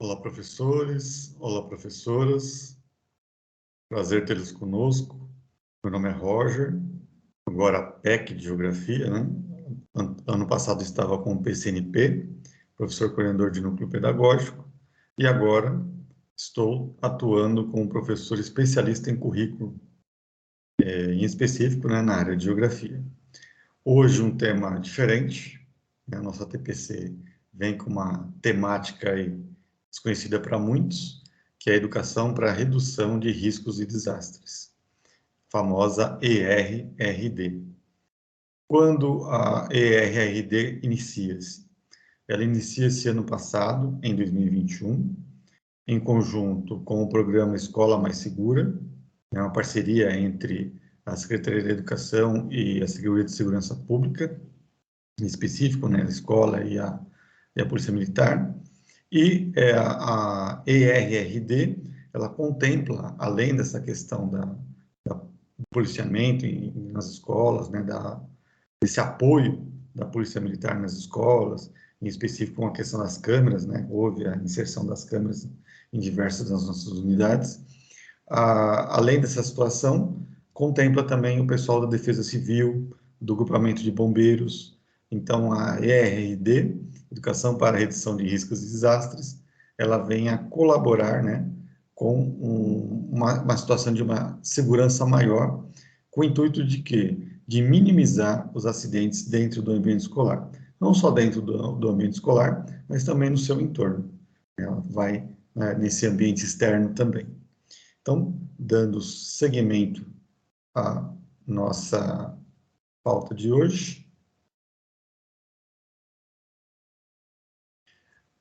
Olá, professores. Olá, professoras. Prazer tê-los conosco. Meu nome é Roger, agora PEC de Geografia, né? Ano passado estava com o PCNP, professor coordenador de núcleo pedagógico, e agora estou atuando como professor especialista em currículo, em específico, né, na área de Geografia. Hoje um tema diferente, né? A nossa TPC vem com uma temática aí desconhecida para muitos, que é a educação para a redução de riscos e desastres, famosa ERRD. Quando a ERRD inicia-se? Ela inicia-se ano passado, em 2021, em conjunto com o programa Escola Mais Segura, é uma parceria entre a Secretaria de Educação e a Secretaria de Segurança Pública, em específico, né, a escola e a Polícia Militar. E a ERRD, ela contempla, além dessa questão do policiamento nas escolas, né, desse apoio da Polícia Militar nas escolas, em específico com a questão das câmeras, né, houve a inserção das câmeras em diversas das nossas unidades. Além dessa situação, contempla também o pessoal da Defesa Civil, do grupamento de bombeiros. Então, a ERRD, Educação para a Redução de Riscos e Desastres, ela vem a colaborar, né, com uma situação de uma segurança maior, com o intuito de quê? De minimizar os acidentes dentro do ambiente escolar. Não só dentro do ambiente escolar, mas também no seu entorno. Ela vai, né, nesse ambiente externo também. Então, dando seguimento à nossa pauta de hoje,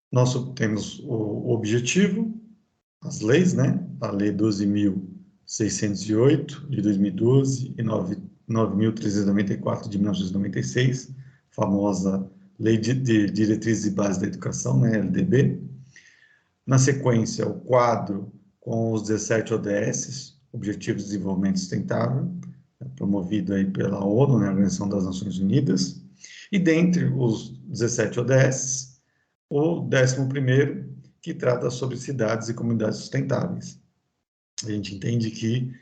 nós temos o objetivo, as leis, né? A Lei 12.608, de 2012, e 9.394, de 1996, famosa Lei de Diretrizes e Bases da Educação, né? LDB. Na sequência, o quadro com os 17 ODS, Objetivos de Desenvolvimento Sustentável, promovido aí pela ONU, né, a Organização das Nações Unidas, e dentre os 17 ODS, o 11º, que trata sobre cidades e comunidades sustentáveis. A gente entende que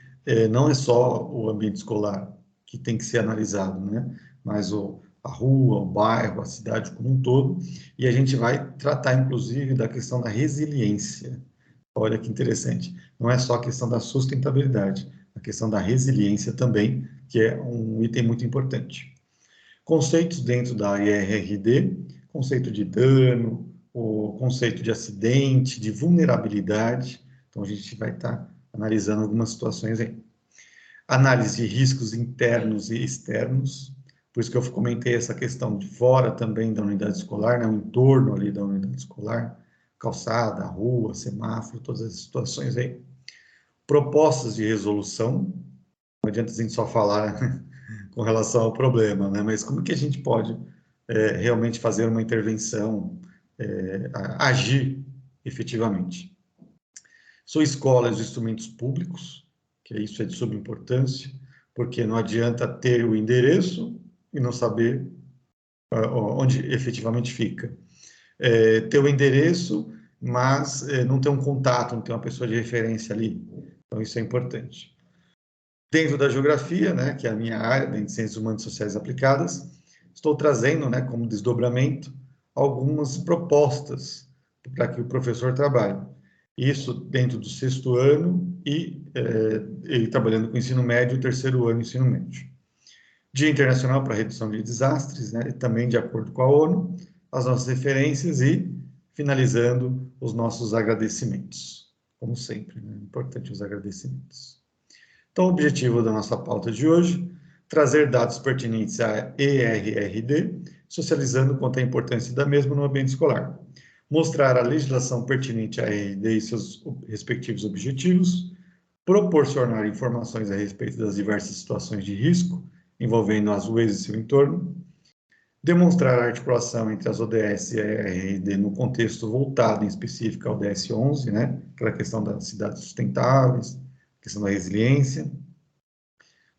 não é só o ambiente escolar que tem que ser analisado, né, mas a rua, o bairro, a cidade como um todo, e a gente vai tratar, inclusive, da questão da resiliência. Olha que interessante, não é só a questão da sustentabilidade, a questão da resiliência também, que é um item muito importante. Conceitos dentro da IRRD, conceito de dano, o conceito de acidente, de vulnerabilidade, então a gente vai estar analisando algumas situações aí. Análise de riscos internos e externos, por isso que eu comentei essa questão de fora também da unidade escolar, né, o entorno ali da unidade escolar, calçada, rua, semáforo, todas as situações aí. Propostas de resolução, não adianta a gente só falar com relação ao problema, né, mas como que a gente pode realmente fazer uma intervenção, agir efetivamente. Sua escola e os instrumentos públicos, que isso é de suma importância, porque não adianta ter o endereço e não saber onde efetivamente fica. Ter o endereço, mas não ter um contato, não ter uma pessoa de referência ali. Então, isso é importante. Dentro da geografia, né, que é a minha área, dentro de Ciências Humanas e Sociais Aplicadas, estou trazendo, né, como desdobramento, algumas propostas para que o professor trabalhe. Isso dentro do 6º ano e trabalhando com ensino médio, 3º ano ensino médio. Dia Internacional para a Redução de Desastres, né, também de acordo com a ONU, as nossas referências e finalizando os nossos agradecimentos. Como sempre, né, importante os agradecimentos. Então, o objetivo da nossa pauta de hoje, trazer dados pertinentes à ERRD, socializando quanto à importância da mesma no ambiente escolar. Mostrar a legislação pertinente à ERRD e seus respectivos objetivos, proporcionar informações a respeito das diversas situações de risco envolvendo as UEs e seu entorno, demonstrar a articulação entre as ODS e a ERRD no contexto voltado em específico ao ODS 11, né, aquela questão das cidades sustentáveis, questão da resiliência,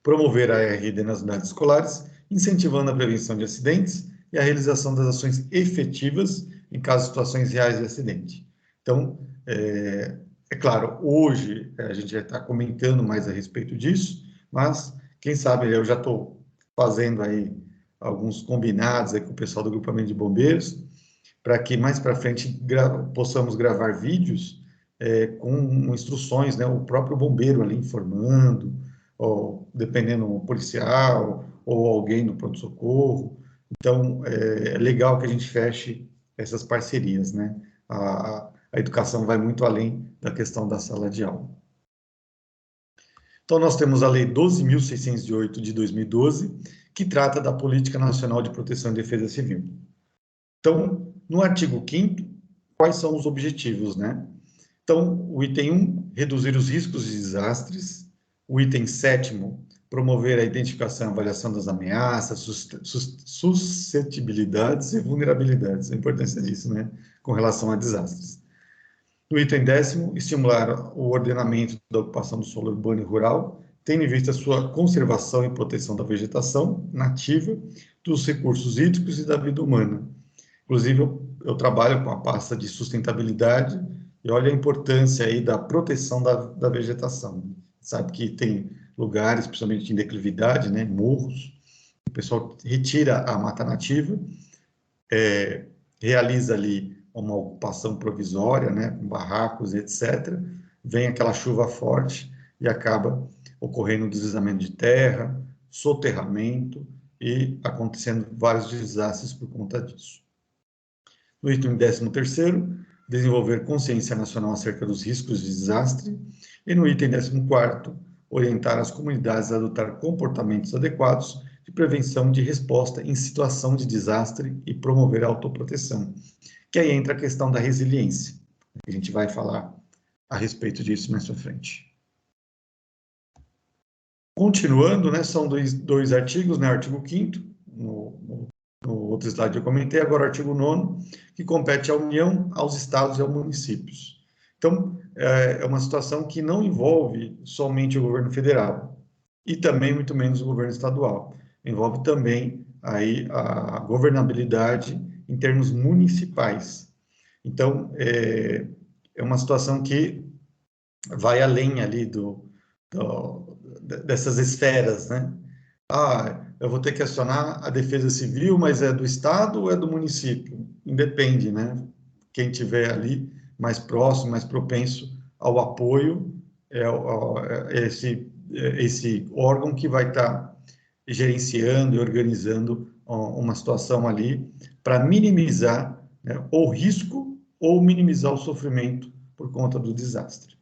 promover a ERD nas unidades escolares, incentivando a prevenção de acidentes e a realização das ações efetivas em caso de situações reais de acidente. Então, é claro, hoje a gente já está comentando mais a respeito disso, mas quem sabe eu já estou fazendo aí alguns combinados aí com o pessoal do grupamento de bombeiros, para que mais para frente possamos gravar vídeos com instruções, né, o próprio bombeiro ali informando, ou dependendo um policial ou alguém no pronto-socorro. Então, é legal que a gente feche essas parcerias, né? A educação vai muito além da questão da sala de aula. Então, nós temos a Lei 12.608 de 2012, que trata da Política Nacional de Proteção e Defesa Civil. Então, no artigo 5º, quais são os objetivos, né? Então, o item 1, reduzir os riscos de desastres. O item 7º, promover a identificação e avaliação das ameaças, suscetibilidades e vulnerabilidades. A importância disso, né? Com relação a desastres. No item 10º, estimular o ordenamento da ocupação do solo urbano e rural, tendo em vista a sua conservação e proteção da vegetação nativa, dos recursos hídricos e da vida humana. Inclusive, eu trabalho com a pasta de sustentabilidade e olha a importância aí da proteção da vegetação. Sabe que tem lugares, principalmente em declividade, né, morros, o pessoal retira a mata nativa, realiza ali uma ocupação provisória, né, com barracos, etc. Vem aquela chuva forte e acaba ocorrendo deslizamento de terra, soterramento e acontecendo vários desastres por conta disso. No item 13º, desenvolver consciência nacional acerca dos riscos de desastre. E no item 14º, orientar as comunidades a adotar comportamentos adequados de prevenção e de resposta em situação de desastre e promover a autoproteção. Que aí entra a questão da resiliência. A gente vai falar a respeito disso mais para frente. Continuando, né, são dois artigos, né, artigo 5º, no outro slide eu comentei, agora o artigo 9º, que compete à União, aos estados e aos municípios. Então, é uma situação que não envolve somente o governo federal, e também muito menos o governo estadual. Envolve também aí a governabilidade em termos municipais. Então, é uma situação que vai além ali dessas esferas, né? Eu vou ter que acionar a Defesa Civil, mas é do Estado ou é do município? Independe, né? Quem tiver ali mais próximo, mais propenso ao apoio, é esse órgão que vai estar gerenciando e organizando uma situação ali para minimizar, né, o risco ou minimizar o sofrimento por conta do desastre.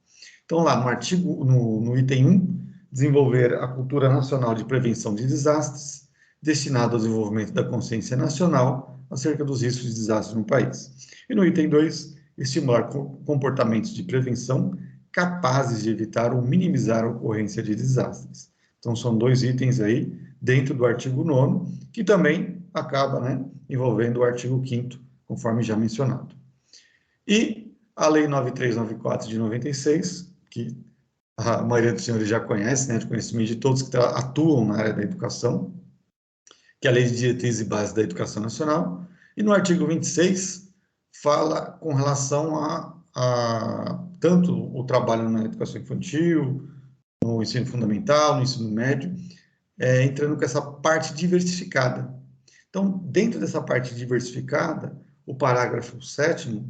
Então, lá no item 1, desenvolver a cultura nacional de prevenção de desastres, destinado ao desenvolvimento da consciência nacional acerca dos riscos de desastre no país. E no item 2, estimular comportamentos de prevenção capazes de evitar ou minimizar a ocorrência de desastres. Então, são dois itens aí dentro do artigo 9º, que também acaba, né, envolvendo o artigo 5º, conforme já mencionado. E a Lei 9394 de 96, que a maioria dos senhores já conhece, né, de conhecimento de todos que atuam na área da educação, que é a Lei de Diretrizes e Bases da Educação Nacional, e no artigo 26 fala com relação a tanto o trabalho na educação infantil, no ensino fundamental, no ensino médio, entrando com essa parte diversificada. Então, dentro dessa parte diversificada, o parágrafo 7º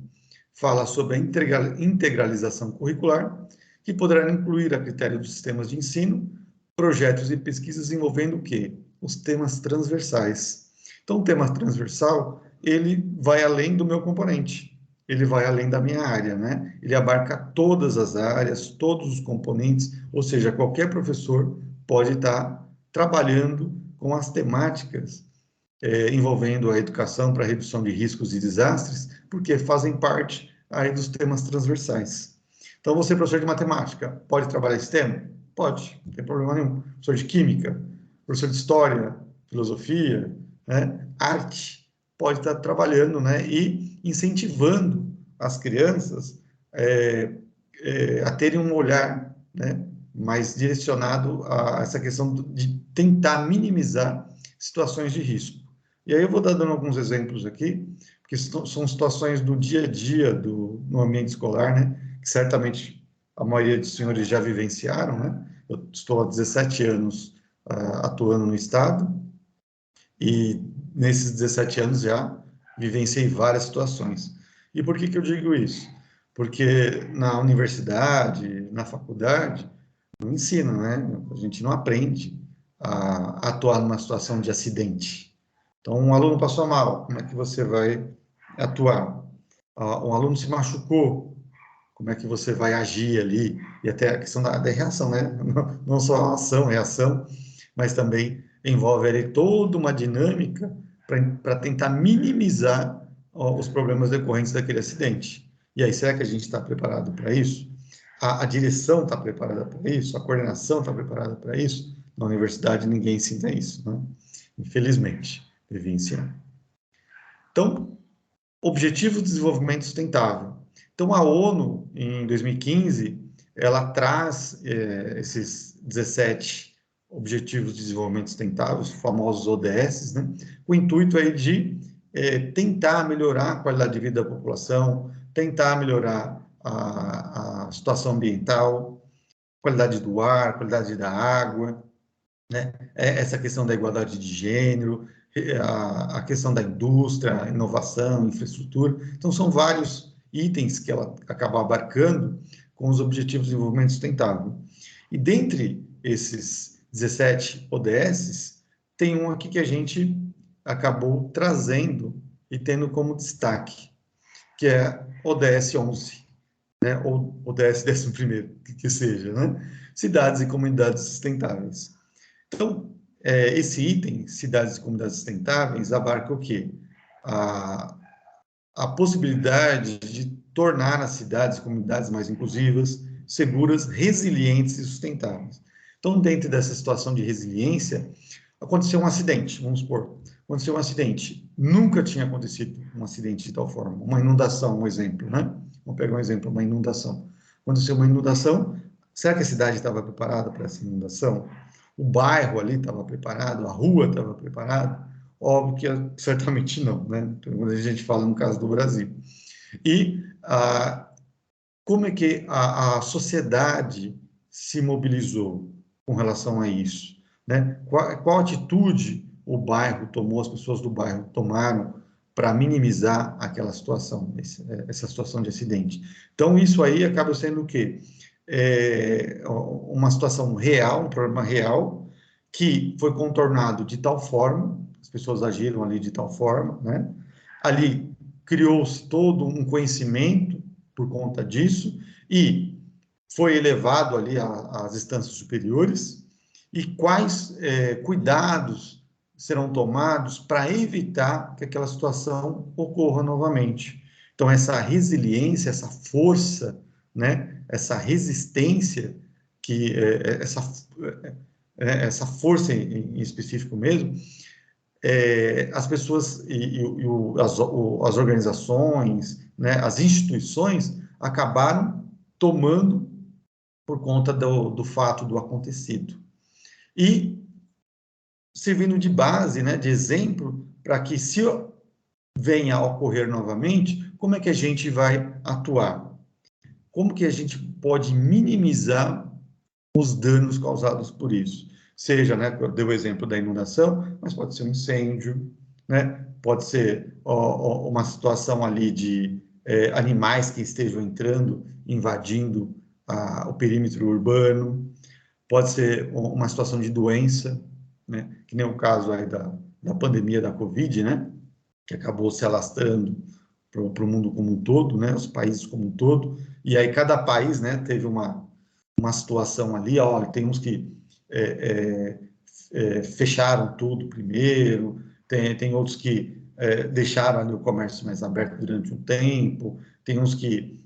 fala sobre a integralização curricular, que poderá incluir, a critério dos sistemas de ensino, projetos e pesquisas envolvendo o quê? Os temas transversais. Então, o tema transversal, ele vai além do meu componente, ele vai além da minha área, né? Ele abarca todas as áreas, todos os componentes, ou seja, qualquer professor pode estar trabalhando com as temáticas envolvendo a educação para redução de riscos e desastres, porque fazem parte aí dos temas transversais. Então, você, professor de matemática, pode trabalhar esse tema? Pode, não tem problema nenhum. Professor de química, professor de história, filosofia, né, arte, pode estar trabalhando, né, e incentivando as crianças a terem um olhar, né, mais direcionado a essa questão de tentar minimizar situações de risco. E aí eu vou dar dando alguns exemplos aqui, porque são situações do dia a dia no ambiente escolar, né? Que certamente a maioria dos senhores já vivenciaram, né? Eu estou há 17 anos atuando no Estado e nesses 17 anos já vivenciei várias situações. E por que que eu digo isso? Porque na universidade, na faculdade, não ensina, né? A gente não aprende a atuar numa situação de acidente. Então, um aluno passou mal, como é que você vai atuar? Um aluno se machucou, como é que você vai agir ali? E até a questão da reação, né? Não só a ação, reação, mas também envolve ali toda uma dinâmica para tentar minimizar os problemas decorrentes daquele acidente. E aí, será que a gente está preparado para isso? A direção está preparada para isso? A coordenação está preparada para isso? Na universidade, ninguém ensina isso, né? Infelizmente, vivenciando. Então, Objetivo de Desenvolvimento Sustentável. Então, a ONU, em 2015, ela traz esses 17 Objetivos de Desenvolvimento Sustentável, os famosos ODS, né, com o intuito aí de tentar melhorar a qualidade de vida da população, tentar melhorar a situação ambiental, qualidade do ar, qualidade da água, né? Essa questão da igualdade de gênero, a questão da indústria, inovação, infraestrutura. Então, são vários itens que ela acaba abarcando com os Objetivos de Desenvolvimento Sustentável. E dentre esses 17 ODS, tem um aqui que a gente acabou trazendo e tendo como destaque, que é ODS 11, né? Ou ODS 11º, que seja, né? Cidades e Comunidades Sustentáveis. Então, esse item, cidades e comunidades sustentáveis, abarca o quê? A, a possibilidade de tornar as cidades e comunidades mais inclusivas, seguras, resilientes e sustentáveis. Então, dentro dessa situação de resiliência, aconteceu um acidente, vamos supor. Aconteceu um acidente. Nunca tinha acontecido um acidente de tal forma. Uma inundação, um exemplo, né? Vamos pegar um exemplo, uma inundação. Aconteceu uma inundação. Será que a cidade estava preparada para essa inundação? O bairro ali estava preparado? A rua estava preparada? Óbvio que certamente não, né? Quando a gente fala no caso do Brasil. E como é que a sociedade se mobilizou com relação a isso, né? Qual atitude o bairro tomou, as pessoas do bairro tomaram para minimizar aquela situação, essa situação de acidente. Então, isso aí acaba sendo o quê? Uma situação real, um problema real, que foi contornado de tal forma, as pessoas agiram ali de tal forma, né? Ali criou-se todo um conhecimento por conta disso e foi elevado ali às instâncias superiores e quais cuidados serão tomados para evitar que aquela situação ocorra novamente. Então, essa resiliência, essa força, né, essa resistência, que essa força em específico mesmo, as pessoas as organizações, né, as instituições acabaram tomando por conta do fato do acontecido. E servindo de base, né, de exemplo, para que se venha a ocorrer novamente, como é que a gente vai atuar? Como que a gente pode minimizar os danos causados por isso? Seja, né, eu dei o exemplo da inundação, mas pode ser um incêndio, né? Pode ser uma situação ali de animais que estejam entrando, invadindo o perímetro urbano, pode ser uma situação de doença, né? Que nem o caso aí da pandemia da Covid, né? Que acabou se alastrando para o mundo como um todo, né? Os países como um todo, e aí cada país, né, teve uma situação ali, olha, tem uns que fecharam tudo primeiro, tem outros que deixaram ali o comércio mais aberto durante um tempo, tem uns que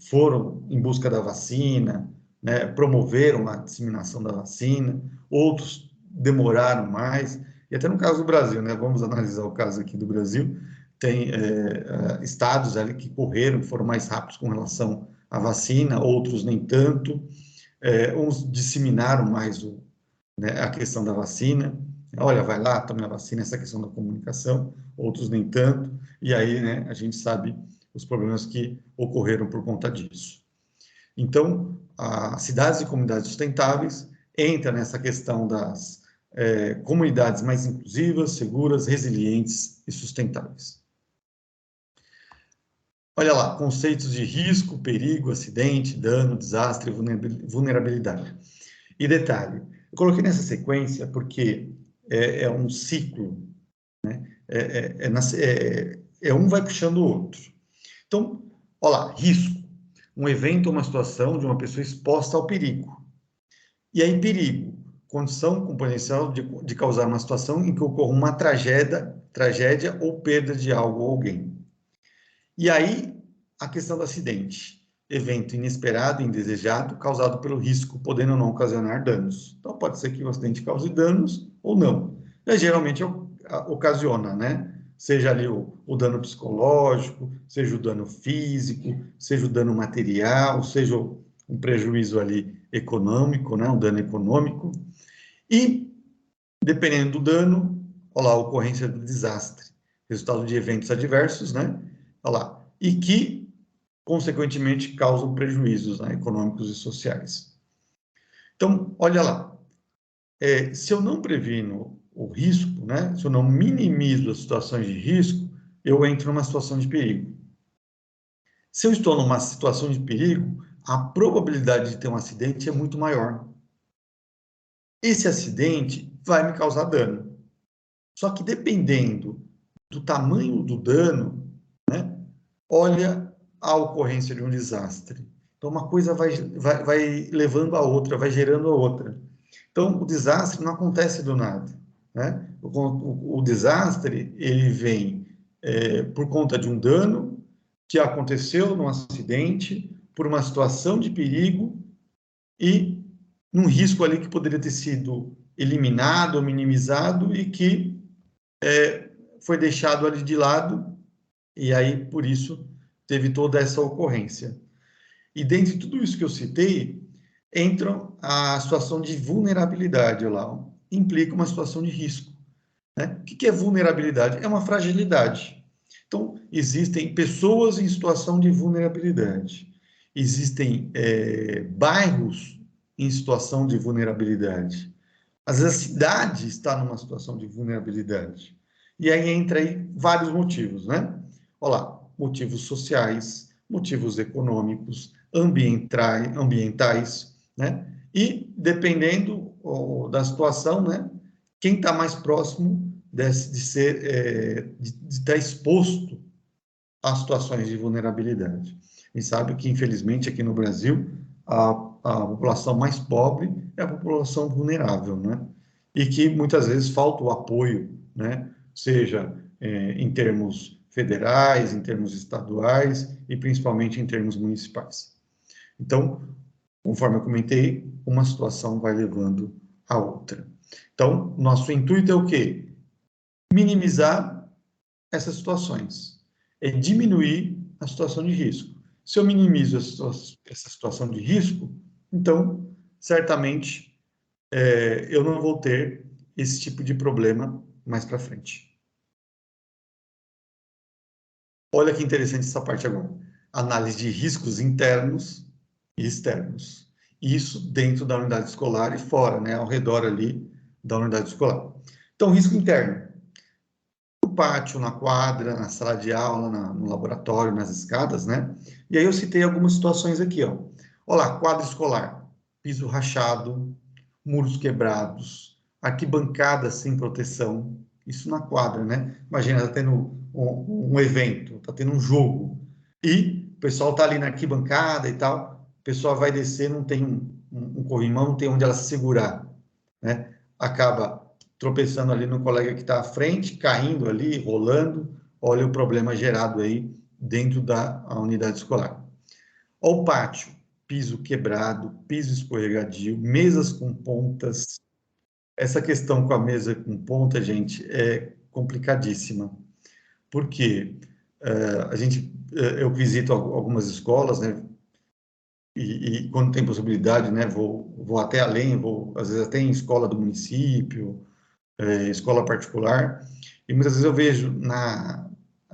foram em busca da vacina, né, promoveram a disseminação da vacina, outros demoraram mais, e até no caso do Brasil, né, vamos analisar o caso aqui do Brasil, tem estados ali que correram, foram mais rápidos com relação à vacina, outros nem tanto, uns disseminaram mais né, a questão da vacina, olha, vai lá, tome a vacina, essa questão da comunicação, outros nem tanto, e aí, né, a gente sabe os problemas que ocorreram por conta disso. Então, as cidades e comunidades sustentáveis entra nessa questão das comunidades mais inclusivas, seguras, resilientes e sustentáveis. Olha lá, conceitos de risco, perigo, acidente, dano, desastre, vulnerabilidade. E detalhe, eu coloquei nessa sequência porque é um ciclo, né? Um vai puxando o outro. Então, olha lá, risco. Um evento ou uma situação de uma pessoa exposta ao perigo. E aí, perigo, condição com potencial de causar uma situação em que ocorra uma tragédia ou perda de algo ou alguém. E aí, a questão do acidente. Evento inesperado e indesejado causado pelo risco, podendo ou não ocasionar danos. Então, pode ser que o acidente cause danos ou não. E, geralmente, ocasiona, né? Seja ali o dano psicológico, seja o dano físico, seja o dano material, seja um prejuízo ali econômico, né? Um dano econômico. E, dependendo do dano, olha lá, a ocorrência do desastre, resultado de eventos adversos, né? Olha lá, e que, consequentemente, causam prejuízos, né, econômicos e sociais. Então, olha lá, se eu não previno o risco, né, se eu não minimizo as situações de risco, eu entro numa situação de perigo. Se eu estou numa situação de perigo, a probabilidade de ter um acidente é muito maior. Esse acidente vai me causar dano. Só que dependendo do tamanho do dano, né, olha a ocorrência de um desastre. Então, uma coisa vai levando a outra, vai gerando a outra. Então, o desastre não acontece do nada, né? O desastre, ele vem por conta de um dano que aconteceu num acidente, por uma situação de perigo e num risco ali que poderia ter sido eliminado ou minimizado e que foi deixado ali de lado e aí, por isso, teve toda essa ocorrência. E dentre tudo isso que eu citei, entra a situação de vulnerabilidade lá, implica uma situação de risco. Né? O que é vulnerabilidade? É uma fragilidade. Então, existem pessoas em situação de vulnerabilidade. Existem bairros em situação de vulnerabilidade. Às vezes a cidade está numa situação de vulnerabilidade. E aí entra aí vários motivos, né? Olha lá, motivos sociais, motivos econômicos, ambientais, né? E dependendo da situação, né? Quem está mais próximo de estar exposto a situações de vulnerabilidade. E sabe que, infelizmente, aqui no Brasil, a população mais pobre é a população vulnerável, né? E que muitas vezes falta o apoio, né? Seja em termos federais, em termos estaduais e principalmente em termos municipais. Então, conforme eu comentei, uma situação vai levando a outra. Então, nosso intuito é o quê? Minimizar essas situações, é diminuir a situação de risco. Se eu minimizo essa situação de risco, então, certamente, eu não vou ter esse tipo de problema mais para frente. Olha que interessante essa parte agora. Análise de riscos internos e externos. Isso dentro da unidade escolar e fora, né, ao redor ali da unidade escolar. Então, risco interno. No pátio, na quadra, na sala de aula, no laboratório, nas escadas, né? E aí eu citei algumas situações aqui, ó. Olha lá, quadra escolar, piso rachado, muros quebrados, arquibancada sem proteção, isso na quadra, né? Imagina, tá tendo um evento, tá tendo um jogo, e o pessoal tá ali na arquibancada e tal, o pessoal vai descer, não tem um corrimão, não tem onde ela se segurar, né? Acaba tropeçando ali no colega que está à frente, caindo ali, rolando, olha o problema gerado aí dentro da unidade escolar. Olha o pátio, piso quebrado, piso escorregadio, mesas com pontas. Essa questão com a mesa com ponta, gente, é complicadíssima, porque eu visito algumas escolas, né, e quando tem possibilidade, né, vou até além, às vezes até em escola do município, escola particular, e muitas vezes eu vejo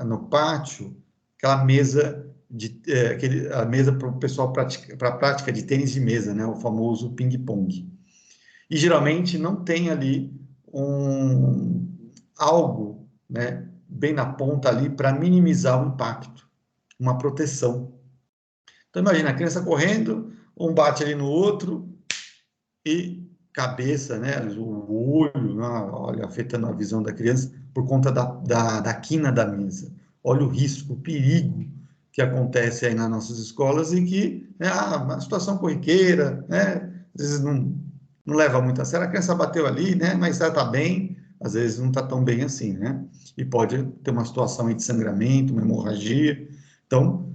no pátio aquela mesa a mesa para o pessoal para a prática de tênis de mesa, né? O famoso ping-pong. E geralmente não tem ali algo, né, bem na ponta ali para minimizar o impacto, uma proteção. Então imagina a criança correndo, um bate ali no outro e cabeça, né, o olho, né, olha, afetando a visão da criança por conta da quina da mesa. Olha o risco, o perigo que acontece aí nas nossas escolas e que é uma situação corriqueira, né, às vezes não leva muito a sério. A criança bateu ali, né, mas ela está bem, às vezes não está tão bem assim, né? E pode ter uma situação aí de sangramento, uma hemorragia. Então,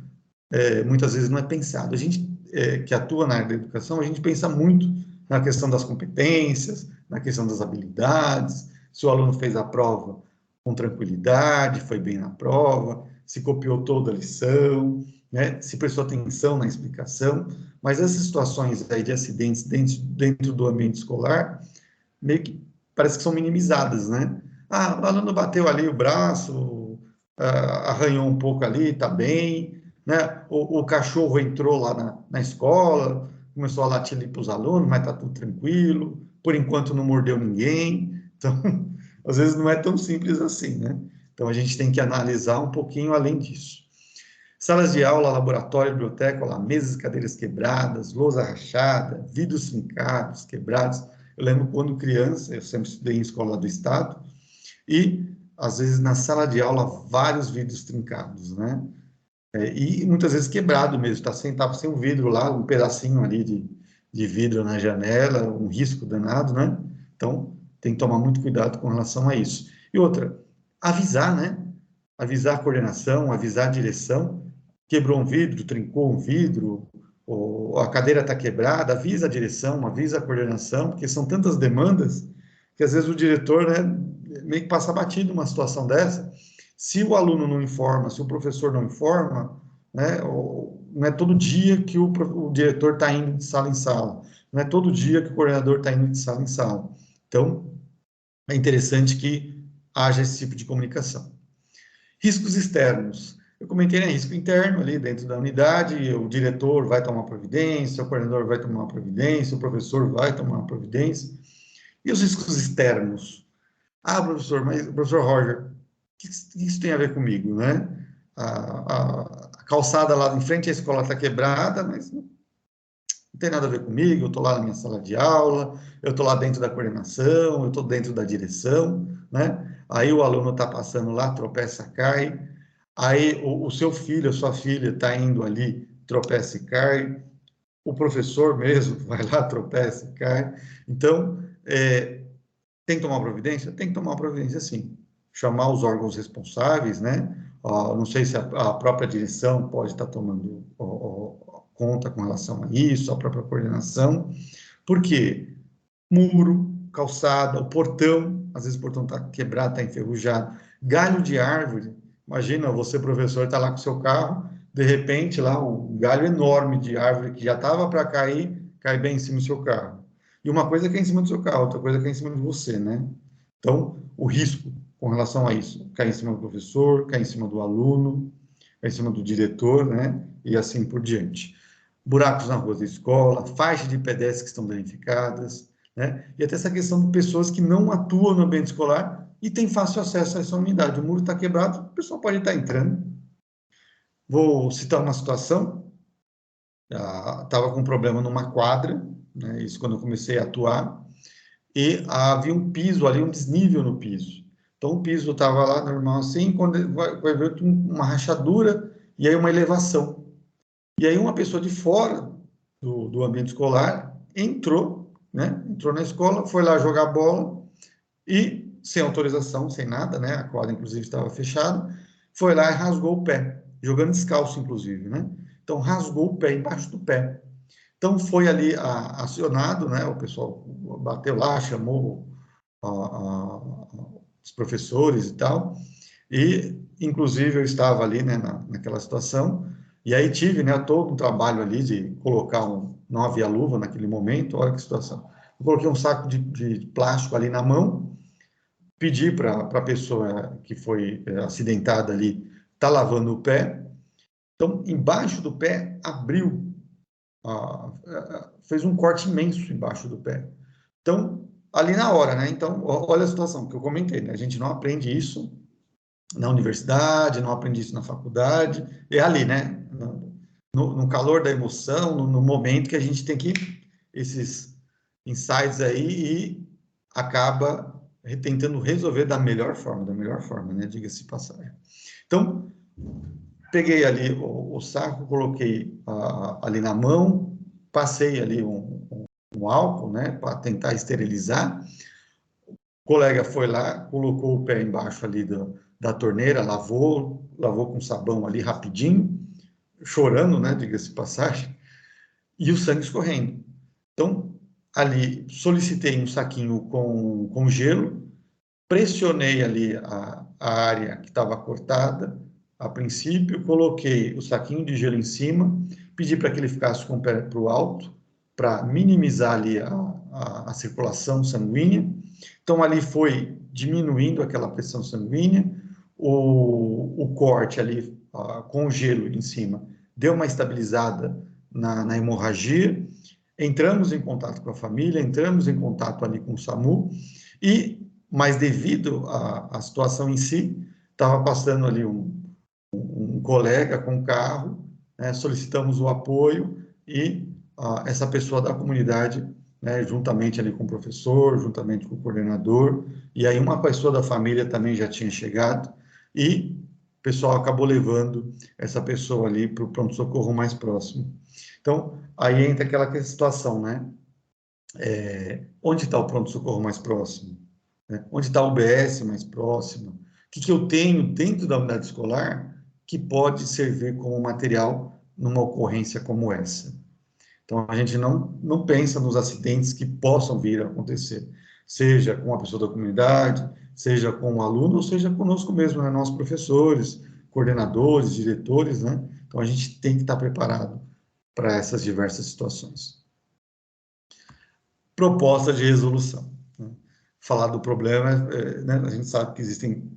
muitas vezes não é pensado. A gente que atua na área da educação, a gente pensa muito na questão das competências, na questão das habilidades, se o aluno fez a prova com tranquilidade, foi bem na prova, se copiou toda a lição, né, se prestou atenção na explicação, mas essas situações aí de acidentes dentro do ambiente escolar, meio que parece que são minimizadas, né? Ah, o aluno bateu ali o braço, arranhou um pouco ali, tá bem, né? O cachorro entrou lá na escola, começou a latir ali para os alunos, mas tá tudo tranquilo, por enquanto não mordeu ninguém, então, às vezes não é tão simples assim, né? Então, a gente tem que analisar um pouquinho além disso. Salas de aula, laboratório, biblioteca, lá, mesas e cadeiras quebradas, lousa rachada, vidros fincados, quebrados. Eu lembro quando criança, eu sempre estudei em escola do estado, e às vezes na sala de aula vários vidros trincados, né? E muitas vezes quebrado mesmo, tava sem um vidro lá, um pedacinho ali de vidro na janela, um risco danado, né? Então tem que tomar muito cuidado com relação a isso. E outra, avisar, né? Avisar a coordenação, avisar a direção, quebrou um vidro, trincou um vidro, ou a cadeira está quebrada, avisa a direção, avisa a coordenação, porque são tantas demandas que às vezes o diretor, né, meio que passa batido numa situação dessa. Se o aluno não informa, se o professor não informa, né, não é todo dia que o diretor está indo de sala em sala, não é todo dia que o coordenador está indo de sala em sala. Então, é interessante que haja esse tipo de comunicação. Riscos externos. Eu comentei, né, risco interno ali dentro da unidade, o diretor vai tomar providência, o coordenador vai tomar providência, o professor vai tomar providência. E os riscos externos? Ah, professor, mas, professor Roger, o que isso tem a ver comigo, né? A calçada lá em frente à escola está quebrada, mas não tem nada a ver comigo, eu estou lá na minha sala de aula, eu estou lá dentro da coordenação, eu estou dentro da direção, né? Aí o aluno está passando lá, tropeça, cai, aí o seu filho, a sua filha está indo ali, tropeça e cai, o professor mesmo vai lá, tropeça e cai. Então, tem que tomar uma providência? Tem que tomar uma providência, sim. Chamar os órgãos responsáveis, né? Não sei se a própria direção pode estar tomando conta com relação a isso, a própria coordenação, porque muro, calçada, o portão, às vezes o portão está quebrado, está enferrujado, galho de árvore, imagina você, professor, está lá com o seu carro, de repente lá um galho enorme de árvore que já estava para cair, cai bem em cima do seu carro. E uma coisa é que é em cima do seu carro, outra coisa é que é em cima de você, né? Então, o risco com relação a isso, cai em cima do professor, cai em cima do aluno, cai em cima do diretor, né? E assim por diante. Buracos na rua da escola, faixas de pedestres que estão danificadas, né? E até essa questão de pessoas que não atuam no ambiente escolar e têm fácil acesso a essa unidade. O muro está quebrado, o pessoal pode estar entrando. Vou citar uma situação, estava com um problema numa quadra, né? Isso quando eu comecei a atuar, e havia um piso ali, um desnível no piso. Então o piso estava lá normal assim, quando vai ver uma rachadura e aí uma elevação. E aí uma pessoa de fora do ambiente escolar entrou, né? Entrou na escola, foi lá jogar bola e sem autorização, sem nada, né? A quadra inclusive estava fechada, foi lá e rasgou o pé, jogando descalço inclusive, né? Então rasgou o pé embaixo do pé. Então foi ali acionado, né? O pessoal bateu lá, chamou os professores e tal, e inclusive eu estava ali, né, naquela situação, e aí tive, né, todo um trabalho ali de colocar não havia luva naquele momento, olha que situação. Eu coloquei um saco de plástico ali na mão, pedi para a pessoa que foi acidentada ali, tá lavando o pé, Então, embaixo do pé, abriu, fez um corte imenso embaixo do pé. Então, ali na hora, né? Então, olha a situação que eu comentei, né? A gente não aprende isso na universidade, não aprende isso na faculdade, é ali, né? No calor da emoção, no momento que a gente tem que esses insights aí e acaba tentando resolver da melhor forma, né? Diga-se de passagem. Então, peguei ali o saco, coloquei ali na mão, passei ali um álcool, né? Para tentar esterilizar. O colega foi lá, colocou o pé embaixo ali da torneira, lavou com sabão ali rapidinho, chorando, né? Diga-se de passagem, e o sangue escorrendo. Então, ali solicitei um saquinho com gelo, pressionei ali a área que estava cortada, a princípio, coloquei o saquinho de gelo em cima, pedi para que ele ficasse com o pé para o alto, para minimizar ali a circulação sanguínea. Então, ali foi diminuindo aquela pressão sanguínea, o corte ali com o gelo em cima deu uma estabilizada na hemorragia. Entramos em contato com a família, entramos em contato ali com o SAMU, mas devido à situação em si, estava passando ali um colega com carro, né, solicitamos o apoio e essa pessoa da comunidade, né, juntamente ali com o professor, juntamente com o coordenador, e aí uma pessoa da família também já tinha chegado, e o pessoal acabou levando essa pessoa ali para o pronto-socorro mais próximo. Então, aí entra aquela situação, né? Onde está o pronto-socorro mais próximo? Né? Onde está o UBS mais próximo? O que eu tenho dentro da unidade escolar que pode servir como material numa ocorrência como essa? Então, a gente não pensa nos acidentes que possam vir a acontecer, seja com a pessoa da comunidade, seja com o aluno, ou seja conosco mesmo, né? Nossos professores, coordenadores, diretores, né? Então, a gente tem que estar preparado para essas diversas situações. Proposta de resolução. Né? Falar do problema, né? A gente sabe que existem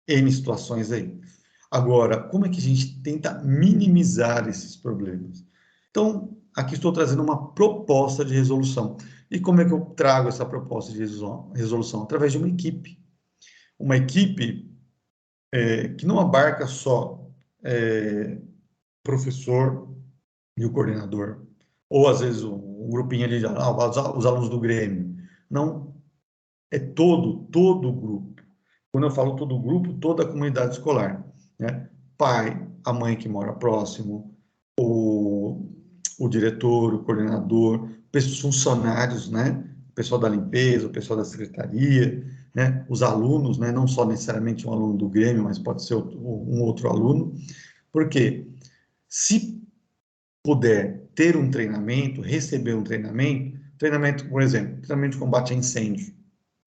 N situações aí. Agora, como é que a gente tenta minimizar esses problemas? Então, aqui estou trazendo uma proposta de resolução. E como é que eu trago essa proposta de resolução? Através de uma equipe. Uma equipe que não abarca só professor e o coordenador, ou às vezes um grupinho ali, os alunos do Grêmio. Não, é todo o grupo. Quando eu falo todo o grupo, toda a comunidade escolar, né? Pai, a mãe que mora próximo, o diretor, o coordenador, os funcionários, né? O pessoal da limpeza, o pessoal da secretaria, né? Os alunos, né? Não só necessariamente um aluno do Grêmio, mas pode ser um outro aluno. Porque se puder ter um treinamento, receber um treinamento, por exemplo, treinamento de combate a incêndio,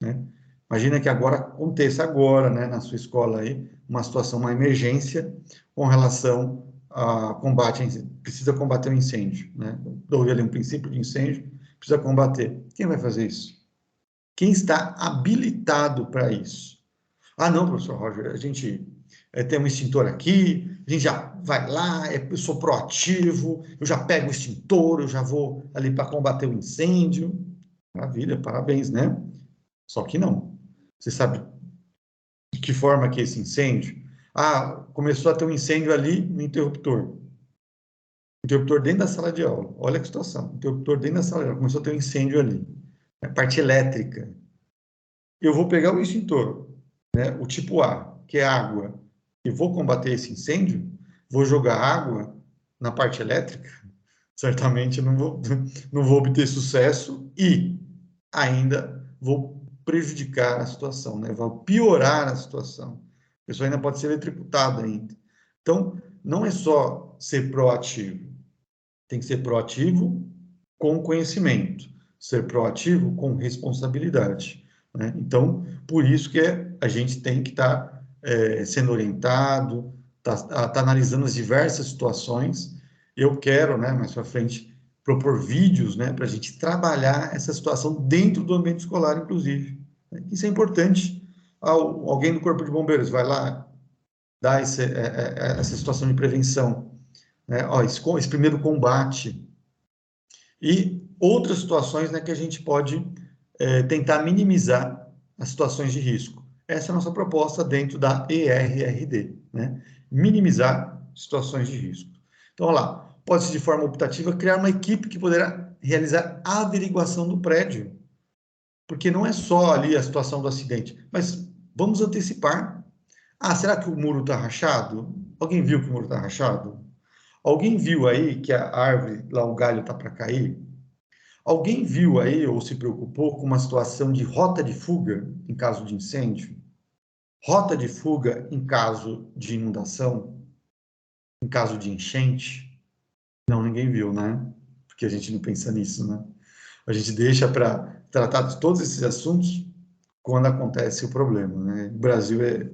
né? Imagina que aconteça agora, né, na sua escola aí, uma situação, uma emergência com relação a combate a incêndio. Precisa combater o incêndio, né? Houve ali um princípio de incêndio, precisa combater. Quem vai fazer isso? Quem está habilitado para isso? Ah, não, professor Roger, a gente tem um extintor aqui, a gente já vai lá, eu sou proativo, eu já pego o extintor, eu já vou ali para combater o incêndio. Maravilha, parabéns, né? Só que não. Você sabe de que forma que é esse incêndio? Ah, começou a ter um incêndio ali no interruptor. Interruptor dentro da sala de aula. Olha que situação. Interruptor dentro da sala de aula. Começou a ter um incêndio ali. A parte elétrica. Eu vou pegar o extintor, né, o tipo A, que é água, e vou combater esse incêndio, vou jogar água na parte elétrica, certamente não vou obter sucesso e ainda vou prejudicar a situação, né? Vou piorar a situação. A pessoa ainda pode ser eletrocutada ainda. Então, não é só ser proativo, tem que ser proativo com conhecimento, ser proativo com responsabilidade, né? Então, por isso que a gente tem que estar sendo orientado, tá analisando as diversas situações. Eu quero, né, mais para frente, propor vídeos, né, para a gente trabalhar essa situação dentro do ambiente escolar, inclusive. Isso é importante. Alguém do Corpo de Bombeiros vai lá dar essa situação de prevenção. né? Ó, esse primeiro combate. E outras situações, né, que a gente pode tentar minimizar as situações de risco. Essa é a nossa proposta dentro da ERRD, né? Minimizar situações de risco. Então, olha lá, pode-se de forma optativa criar uma equipe que poderá realizar a averiguação do prédio, porque não é só ali a situação do acidente, mas vamos antecipar. Ah, será que o muro está rachado? Alguém viu que o muro está rachado? Alguém viu aí que a árvore, lá o galho está para cair? Alguém viu aí ou se preocupou com uma situação de rota de fuga em caso de incêndio? Rota de fuga em caso de inundação? Em caso de enchente? Não, ninguém viu, né? Porque a gente não pensa nisso, né? A gente deixa para tratar de todos esses assuntos quando acontece o problema, né? O Brasil é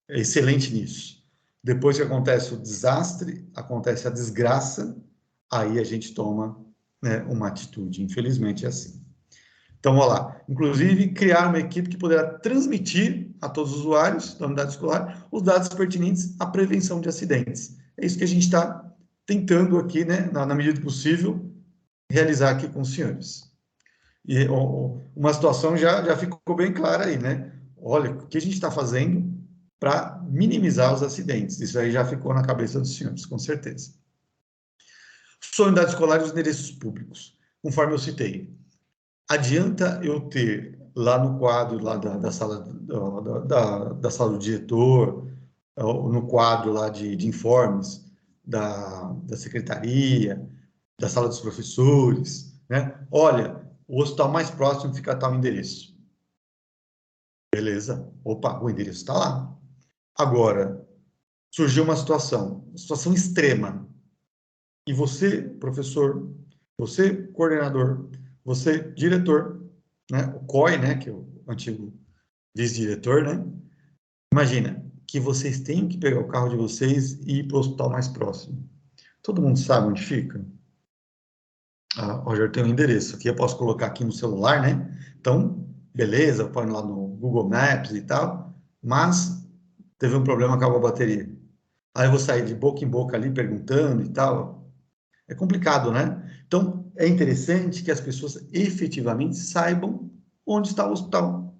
excelente nisso. Depois que acontece o desastre, acontece a desgraça, aí a gente toma, né, uma atitude. Infelizmente é assim. Então, vamos lá. Inclusive, criar uma equipe que poderá transmitir a todos os usuários da unidade escolar os dados pertinentes à prevenção de acidentes. É isso que a gente está tentando aqui, né, na medida do possível, realizar aqui com os senhores. E uma situação já ficou bem clara aí, né? Olha, o que a gente está fazendo para minimizar os acidentes. Isso aí já ficou na cabeça dos senhores, com certeza. Sobre unidades escolares e os endereços públicos, conforme eu citei. Adianta eu ter lá no quadro lá da sala da sala do diretor, ou no quadro lá de informes da secretaria, da sala dos professores, né? Olha, o hospital mais próximo fica a tal endereço. Beleza. Opa, o endereço está lá. Agora, surgiu uma situação extrema. E você, professor, você, coordenador, você, diretor, né? O COI, né? Que é o antigo vice-diretor, né? Imagina que vocês têm que pegar o carro de vocês e ir para o hospital mais próximo. Todo mundo sabe onde fica? Ah, Roger, tem um endereço aqui, eu posso colocar aqui no celular, né? Então, beleza, põe lá no Google Maps e tal, mas teve um problema, acabou a bateria. Aí eu vou sair de boca em boca ali perguntando e tal. É complicado, né? Então, é interessante que as pessoas efetivamente saibam onde está o hospital,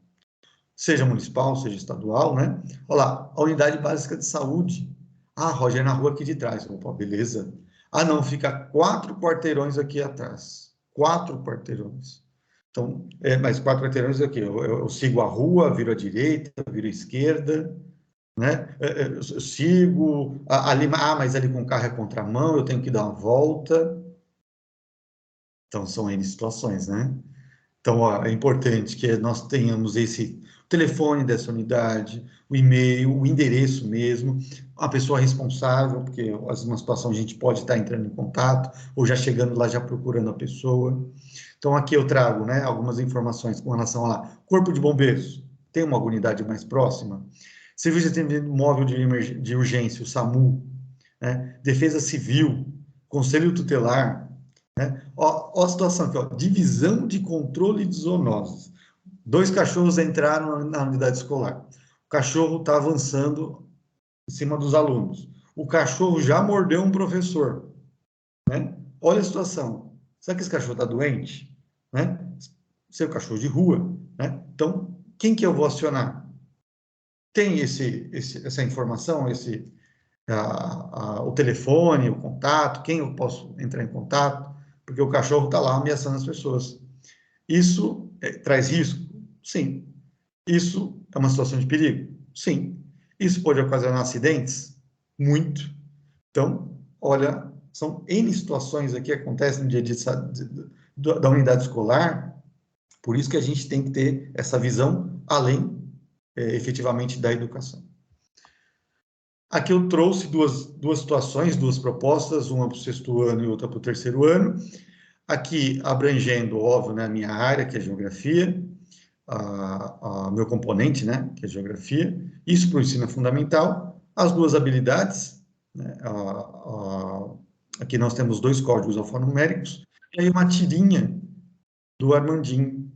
seja municipal, seja estadual, né? Olha lá, a unidade básica de saúde. Ah, Roger, é na rua aqui de trás. Opa, beleza. Ah, não, fica 4 quarteirões aqui atrás. 4 quarteirões. Então, mas 4 quarteirões aqui. Eu sigo a rua, viro à direita, viro à esquerda, né? Eu sigo ali, mas ali com o carro é contramão, eu tenho que dar uma volta. Então, são N situações, né? Então, ó, é importante que nós tenhamos esse telefone dessa unidade, o e-mail, o endereço mesmo, a pessoa responsável, porque às vezes numa situação a gente pode estar entrando em contato, ou já chegando lá, já procurando a pessoa. Então, aqui eu trago, né, algumas informações com relação a lá. Corpo de Bombeiros, tem uma unidade mais próxima? Serviço de Atendimento Móvel de Urgência, o SAMU, né? Defesa Civil, Conselho Tutelar, né? Ó a situação aqui, ó, divisão de controle de zoonoses. 2 cachorros entraram na unidade escolar. O cachorro está avançando em cima dos alunos. O cachorro já mordeu um professor, né? Olha a situação. Será que esse cachorro está doente? Né? Seu cachorro de rua, né? Então, quem que eu vou acionar? Tem essa informação, o telefone, o contato, quem eu posso entrar em contato? Porque o cachorro está lá ameaçando as pessoas. Isso traz risco? Sim. Isso é uma situação de perigo? Sim. Isso pode ocasionar acidentes? Muito. Então, olha, são N situações aqui que acontecem no dia a dia da unidade escolar, por isso que a gente tem que ter essa visão além, efetivamente, da educação. Aqui eu trouxe duas situações, duas propostas, uma para o 6º ano e outra para o 3º ano. Aqui abrangendo, óbvio, né, a minha área, que é geografia, meu componente, né, que é geografia, isso para o ensino fundamental, as duas habilidades, né, aqui nós temos 2 códigos alfanuméricos, e aí uma tirinha do Armandinho.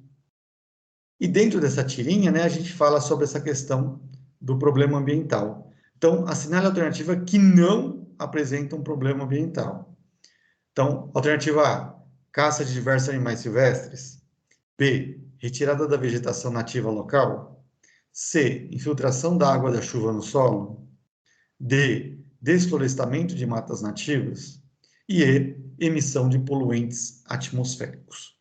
E dentro dessa tirinha, né, a gente fala sobre essa questão do problema ambiental. Então, assinale a alternativa que não apresenta um problema ambiental. Então, alternativa A, caça de diversos animais silvestres. B, retirada da vegetação nativa local. C, infiltração da água da chuva no solo. D, desflorestamento de matas nativas. E E, emissão de poluentes atmosféricos.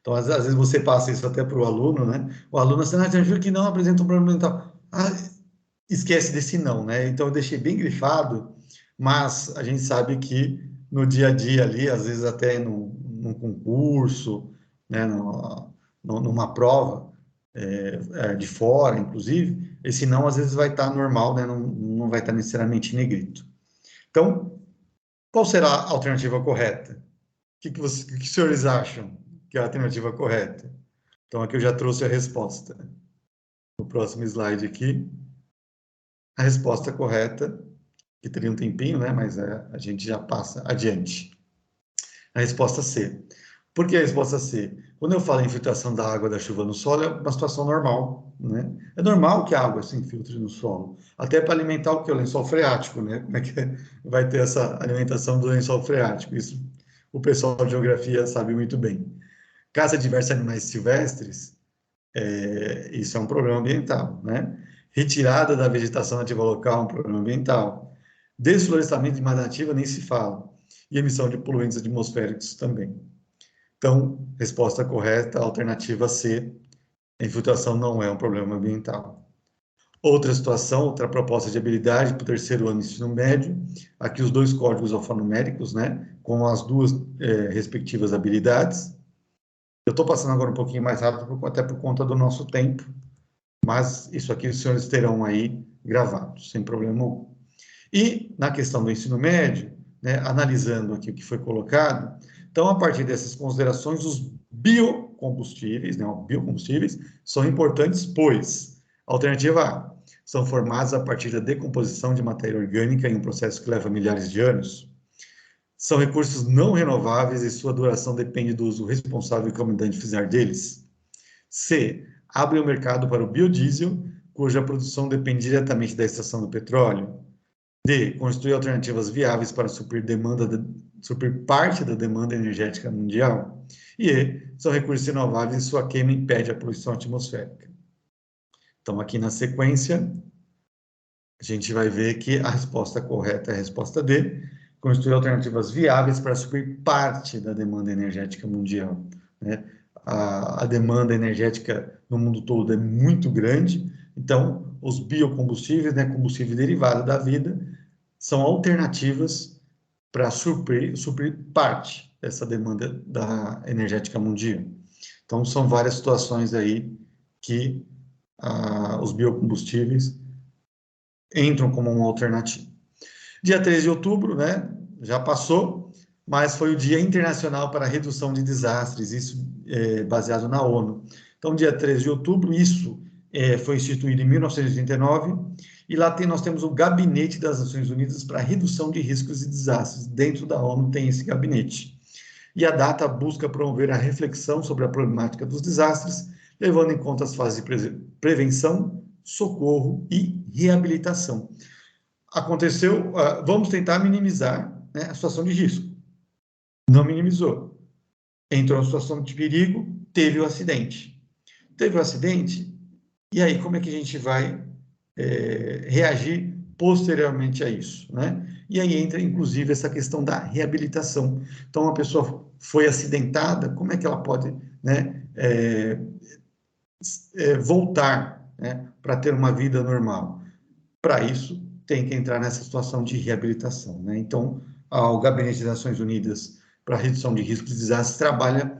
Então, às vezes você passa isso até para o aluno, né? O aluno, assim, alternativa que não apresenta um problema ambiental. Esquece desse não, né? Então, eu deixei bem grifado, mas a gente sabe que no dia a dia ali, às vezes até num concurso, né, numa prova de fora, inclusive, esse não às vezes vai estar normal, né, não vai estar necessariamente em negrito. Então, qual será a alternativa correta? O que os senhores acham que é a alternativa correta? Então, aqui eu já trouxe a resposta. No próximo slide aqui, a resposta correta, que teria um tempinho, né, mas a gente já passa adiante. A resposta C. Por que a resposta C? Quando eu falo em infiltração da água da chuva no solo, é uma situação normal, né? É normal que a água se infiltre no solo, até para alimentar o que? O lençol freático, né? Como é que vai ter essa alimentação do lençol freático? Isso o pessoal de geografia sabe muito bem. Caça de diversos animais silvestres, isso é um problema ambiental, né? Retirada da vegetação nativa local é um problema ambiental. Desflorestamento de mata nativa nem se fala. E emissão de poluentes atmosféricos também. Então, resposta correta, alternativa C, a infiltração não é um problema ambiental. Outra situação, outra proposta de habilidade para o terceiro ano do ensino médio, aqui os dois códigos alfanuméricos, né, com as duas respectivas habilidades. Eu estou passando agora um pouquinho mais rápido, até por conta do nosso tempo, mas isso aqui os senhores terão aí gravado, sem problema algum. E na questão do ensino médio, né, analisando aqui o que foi colocado, então, a partir dessas considerações, os biocombustíveis, né, biocombustíveis são importantes, pois, alternativa A, são formados a partir da decomposição de matéria orgânica em um processo que leva milhares de anos. São recursos não renováveis e sua duração depende do uso responsável que a humanidade fizer deles. C, abre o mercado para o biodiesel, cuja produção depende diretamente da extração do petróleo. D, construir alternativas viáveis para suprir parte da demanda energética mundial. E E, são recursos renováveis e sua queima impede a poluição atmosférica. Então, aqui na sequência, a gente vai ver que a resposta correta é a resposta D, construir alternativas viáveis para suprir parte da demanda energética mundial, né? A demanda energética no mundo todo é muito grande, então os biocombustíveis, né, combustível derivado da vida, são alternativas para suprir parte dessa demanda energética mundial. Então, são várias situações aí que os biocombustíveis entram como uma alternativa. Dia 13 de outubro, né, já passou, mas foi o Dia Internacional para a Redução de Desastres, isso baseado na ONU. Então, dia 13 de outubro, isso foi instituído em 1989, e lá nós temos o Gabinete das Nações Unidas para a Redução de Riscos e Desastres. Dentro da ONU tem esse gabinete. E a data busca promover a reflexão sobre a problemática dos desastres, levando em conta as fases de prevenção, socorro e reabilitação. Aconteceu, vamos tentar minimizar, né, a situação de risco. Não minimizou. Entrou em situação de perigo, teve o acidente. Teve o acidente, e aí como é que a gente vai reagir posteriormente a isso, né? E aí entra, inclusive, essa questão da reabilitação. Então, uma pessoa foi acidentada, como é que ela pode, né, voltar, né, para ter uma vida normal? Para isso, tem que entrar nessa situação de reabilitação, né? Então, o Gabinete das Nações Unidas para a Redução de Riscos de Desastres trabalha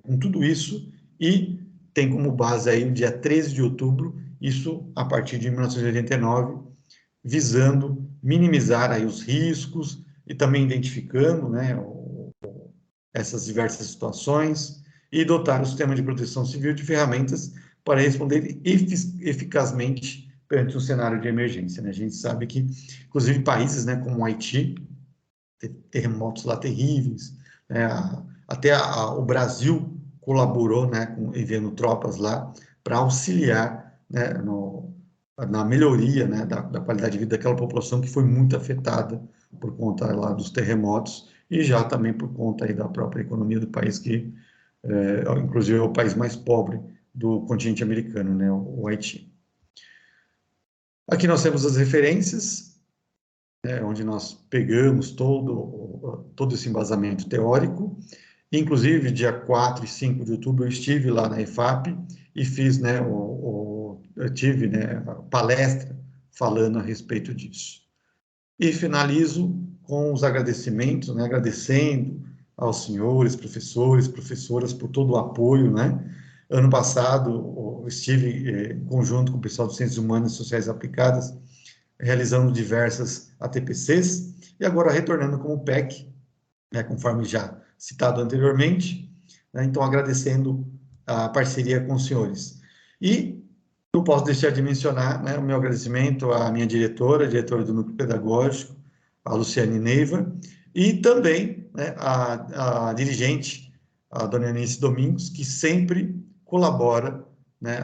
com tudo isso e tem como base aí o dia 13 de outubro, isso a partir de 1989, visando minimizar aí os riscos e também identificando, né, essas diversas situações e dotar o sistema de proteção civil de ferramentas para responder eficazmente perante um cenário de emergência, né? A gente sabe que, inclusive, países, né, como o Haiti, terremotos lá terríveis, né, até o Brasil colaborou, né, enviando tropas lá para auxiliar, né, na melhoria, né, da qualidade de vida daquela população que foi muito afetada por conta lá dos terremotos e já também por conta aí da própria economia do país, que inclusive é o país mais pobre do continente americano, né, o Haiti. Aqui nós temos as referências, onde nós pegamos todo esse embasamento teórico. Inclusive, dia 4 e 5 de outubro, eu estive lá na EFAP e fiz, né, eu tive, né, palestra falando a respeito disso. E finalizo com os agradecimentos, né, agradecendo aos senhores, professores, professoras por todo o apoio, né. Ano passado, eu estive em conjunto com o pessoal de Ciências Humanas e Sociais Aplicadas, realizando diversas ATPCs, e agora retornando como PEC, né, conforme já citado anteriormente, né, então agradecendo a parceria com os senhores. E não posso deixar de mencionar, né, o meu agradecimento à minha diretora do Núcleo Pedagógico, a Luciane Neiva, e também, né, a dirigente, a dona Eunice Domingos, que sempre colabora, né,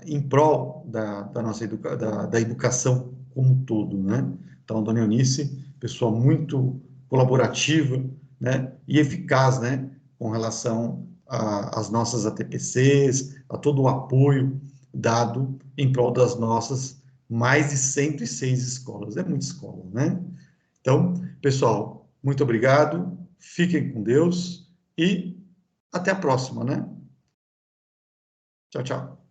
em prol da nossa da educação como um todo, né? Então, a dona Eunice, pessoa muito colaborativa, né, e eficaz, né, com relação às nossas ATPCs, a todo o apoio dado em prol das nossas mais de 106 escolas. É muita escola, né? Então, pessoal, muito obrigado, fiquem com Deus e até a próxima, né? Tchau, tchau.